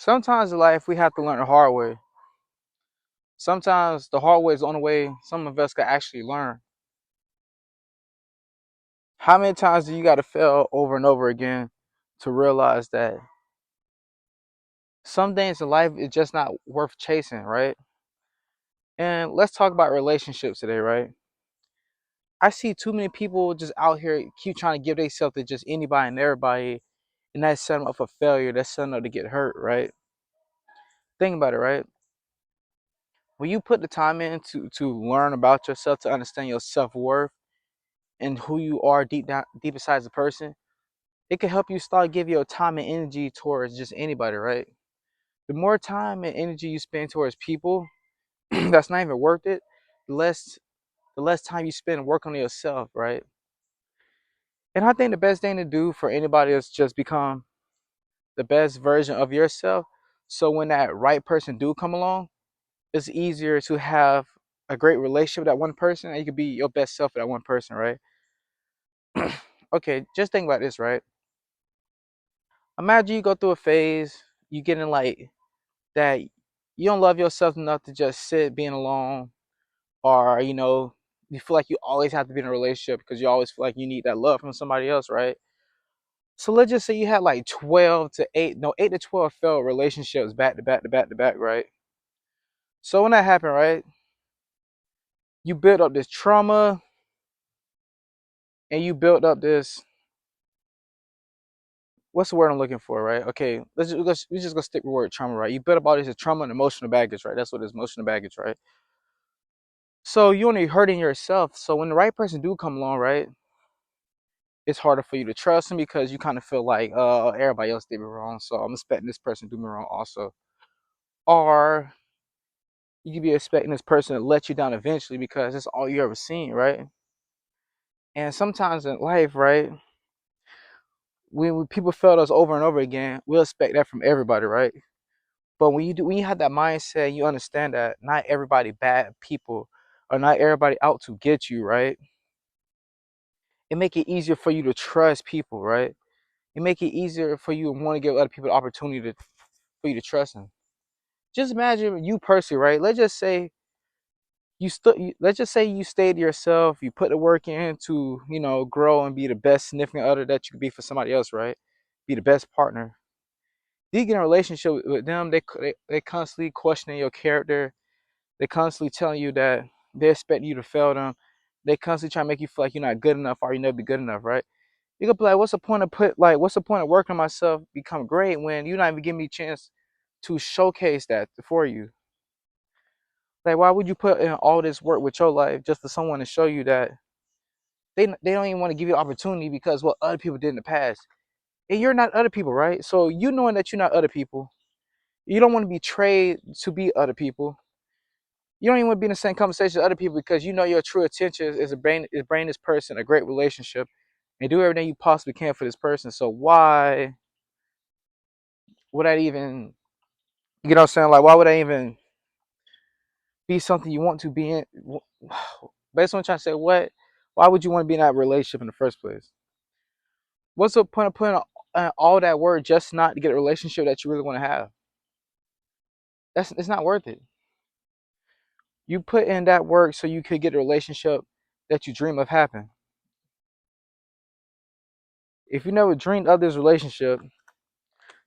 Sometimes in life we have to learn the hard way. Sometimes the hard way is the only way some of us can actually learn. How many times do you got to fail over and over again to realize that some things in life is just not worth chasing, right? And let's talk about relationships today, right? I see too many people just out here keep trying to give themselves to just anybody and everybody, and that's setting up for failure. That's setting up to get hurt, right? Think about it, right? When you put the time in to learn about yourself, to understand your self worth and who you are deep down, deep inside as a person, it can help you start giving your time and energy towards just anybody, right? The more time and energy you spend towards people that's not even worth it, the less time you spend working on yourself, right? And I think the best thing to do for anybody is just become the best version of yourself. So when that right person do come along, it's easier to have a great relationship with that one person, and you can be your best self with that one person, right? Okay, just think about this, right? Imagine you go through a phase, you get in like that, you don't love yourself enough to just sit being alone, or you feel like you always have to be in a relationship because you always feel like you need that love from somebody else, right? So let's just say you had like 12 to 8, no, 8 to 12 failed relationships back to back to back to back, right? So when that happened, right, you build up this trauma, and you build up this, what's the word I'm looking for, right? Okay, we just gonna stick with the word trauma, right? You build up all this trauma and emotional baggage, right? That's what is emotional baggage, right? So you only hurting yourself. So when the right person do come along, right, it's harder for you to trust them because you kind of feel like everybody else did me wrong, so I'm expecting this person to do me wrong also. Or you could be expecting this person to let you down eventually because it's all you ever seen, right? And sometimes in life, right, when people fail us over and over again, we'll expect that from everybody, right? But when you have that mindset, you understand that not everybody bad people, or not everybody out to get you, right? It make it easier for you to trust people, right? It make it easier for you to want to give other people the opportunity for you to trust them. Just imagine you personally, right? Let's just say you stayed to yourself, you put the work in to, grow and be the best significant other that you could be for somebody else, right? Be the best partner. You get in a relationship with them, they constantly questioning your character. They constantly telling you that they expect you to fail them. They constantly try to make you feel like you're not good enough or you never be good enough, right? You could be like, what's the point of working on myself, become great when you're not even giving me a chance to showcase that for you? Like, why would you put in all this work with your life just for someone to show you that they don't even want to give you opportunity because what other people did in the past? And you're not other people, right? So you knowing that you're not other people, you don't want to be betrayed to be other people. You don't even want to be in the same conversation as other people because you know your true intention is to bring this person a great relationship and do everything you possibly can for this person. So why would that even, what I'm saying? Like, why would that even be something you want to be in? Based on what I'm trying to say, why would you want to be in that relationship in the first place? What's the point of putting all that work just not to get a relationship that you really want to have? It's not worth it. You put in that work so you could get a relationship that you dream of having. If you never dreamed of this relationship,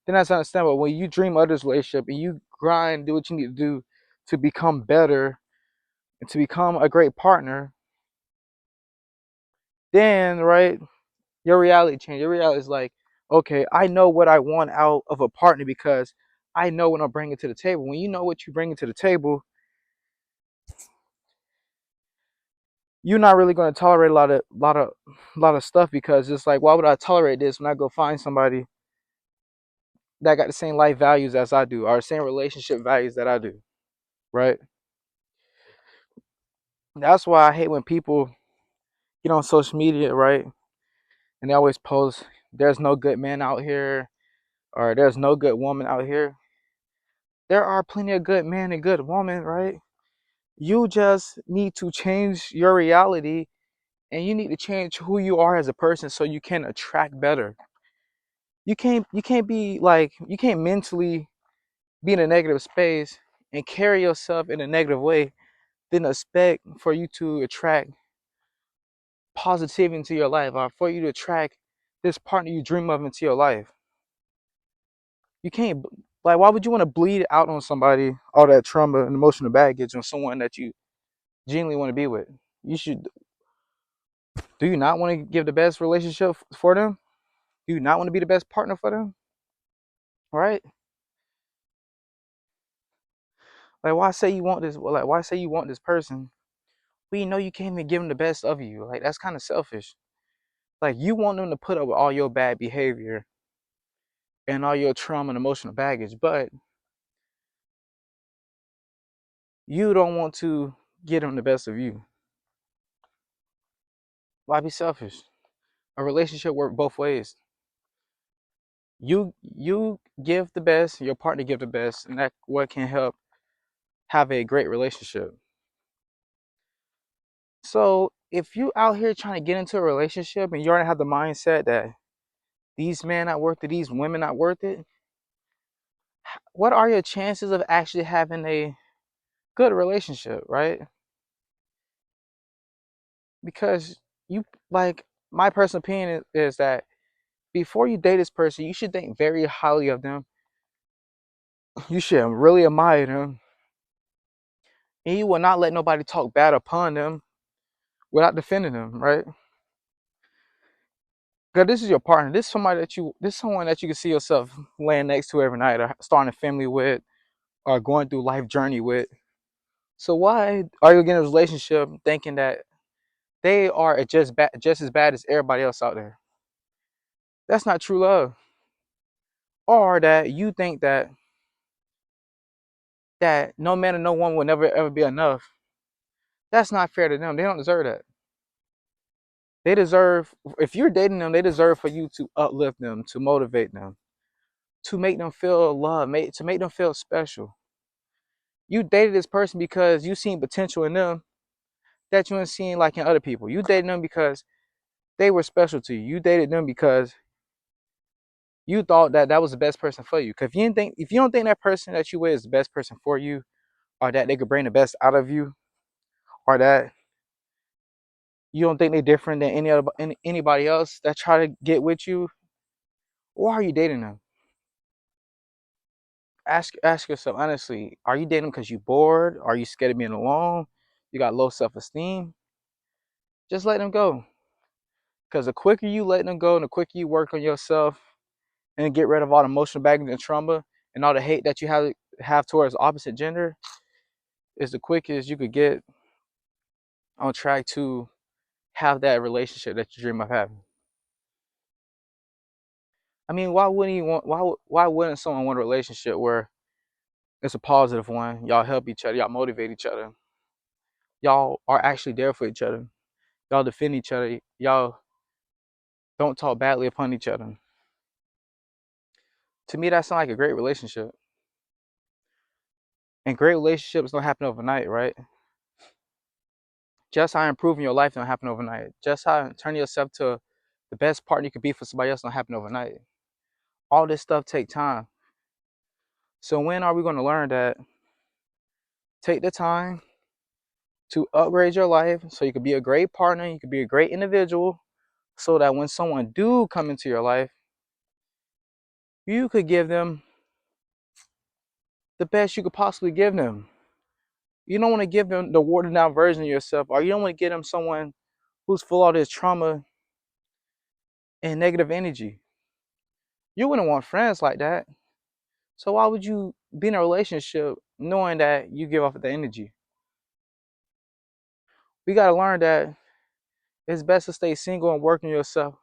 then that's understandable. When you dream of this relationship and you grind, do what you need to do to become better and to become a great partner, then right, your reality change. Your reality is like, okay, I know what I want out of a partner because I know what I'm bringing to the table. When you know what you bring to the table, you're not really going to tolerate a lot of stuff because it's like, why would I tolerate this when I go find somebody that got the same life values as I do, or the same relationship values that I do, right? That's why I hate when people get on social media, right? And they always post, there's no good man out here, or there's no good woman out here. There are plenty of good men and good women, right? You just need to change your reality, and you need to change who you are as a person so you can attract better. You can't be like, you can't mentally be in a negative space and carry yourself in a negative way, then expect for you to attract positivity into your life, or for you to attract this partner you dream of into your life. You can't, like, why would you want to bleed out on somebody all that trauma and emotional baggage on someone that you genuinely want to be with? You should, do you not want to give the best relationship for them? Do you not want to be the best partner for them? Right? Like, why say you want this? Well, like, why say you want this person? Well, you know you can't even give them the best of you. Like, that's kind of selfish. Like, you want them to put up with all your bad behavior and all your trauma and emotional baggage, but you don't want to give them the best of you. Why be selfish? A relationship works both ways. You give the best, your partner give the best, and that what can help have a great relationship. So if you out here trying to get into a relationship and you already have the mindset that these men not worth it, these women not worth it, what are your chances of actually having a good relationship, right? Because you, like, my personal opinion is that before you date this person, you should think very highly of them. You should really admire them, and you will not let nobody talk bad upon them without defending them, right? Because this is your partner. This is someone that you can see yourself laying next to every night, or starting a family with, or going through life journey with. So why are you getting a relationship thinking that they are just as bad as everybody else out there? That's not true love. Or that you think that no man and no woman will never ever be enough. That's not fair to them. They don't deserve that. They deserve, if you're dating them, they deserve for you to uplift them, to motivate them, to make them feel loved, to make them feel special. You dated this person because you seen potential in them that you ain't seen like in other people. You dated them because they were special to you. You dated them because you thought that that was the best person for you. Cause if you don't think that person that you with is the best person for you, or that they could bring the best out of you, or that you don't think they're different than anybody else that try to get with you, why are you dating them? Ask yourself honestly, are you dating because you bored? Are you scared of being alone? You got low self-esteem? Just let them go. Because the quicker you let them go and the quicker you work on yourself and get rid of all the emotional baggage and trauma and all the hate that you have towards the opposite gender, is the quickest you could get on track to have that relationship that you dream of having. I mean, why wouldn't someone want a relationship where it's a positive one? Y'all help each other, y'all motivate each other, y'all are actually there for each other, y'all defend each other, y'all don't talk badly upon each other. To me, that sounds like a great relationship. And great relationships don't happen overnight, right? Just how improving your life don't happen overnight. Just how turning yourself to the best partner you could be for somebody else don't happen overnight. All this stuff take time. So when are we going to learn that? Take the time to upgrade your life so you could be a great partner, you could be a great individual, so that when someone do come into your life, you could give them the best you could possibly give them. You don't want to give them the watered down version of yourself, or you don't want to give them someone who's full of this trauma and negative energy. You wouldn't want friends like that. So why would you be in a relationship knowing that you give off the energy? We gotta learn that it's best to stay single and work on yourself.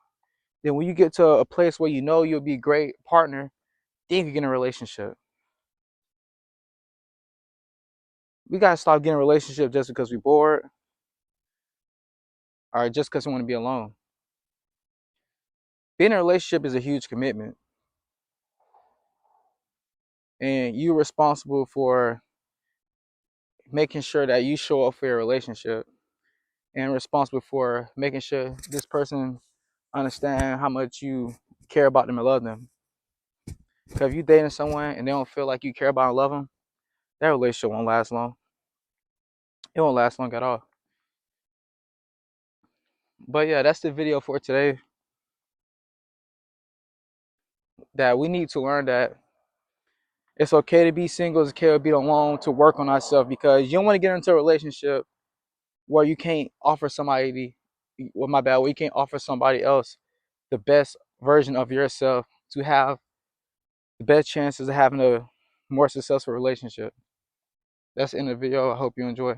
Then when you get to a place where you know you'll be a great partner, then you can get in a relationship. We gotta stop getting in a relationship just because we're bored or just because we want to be alone. Being in a relationship is a huge commitment, and you're responsible for making sure that you show up for your relationship, and responsible for making sure this person understand how much you care about them and love them. Because if you dating someone and they don't feel like you care about and love them, that relationship won't last long. It won't last long at all. But yeah, that's the video for today. That we need to learn that it's okay to be single, it's okay to be alone, to work on ourselves, because you don't want to get into a relationship where you can't offer somebody, well, my bad, where you can't offer somebody else the best version of yourself to have the best chances of having a more successful relationship. That's the end of the video. I hope you enjoy.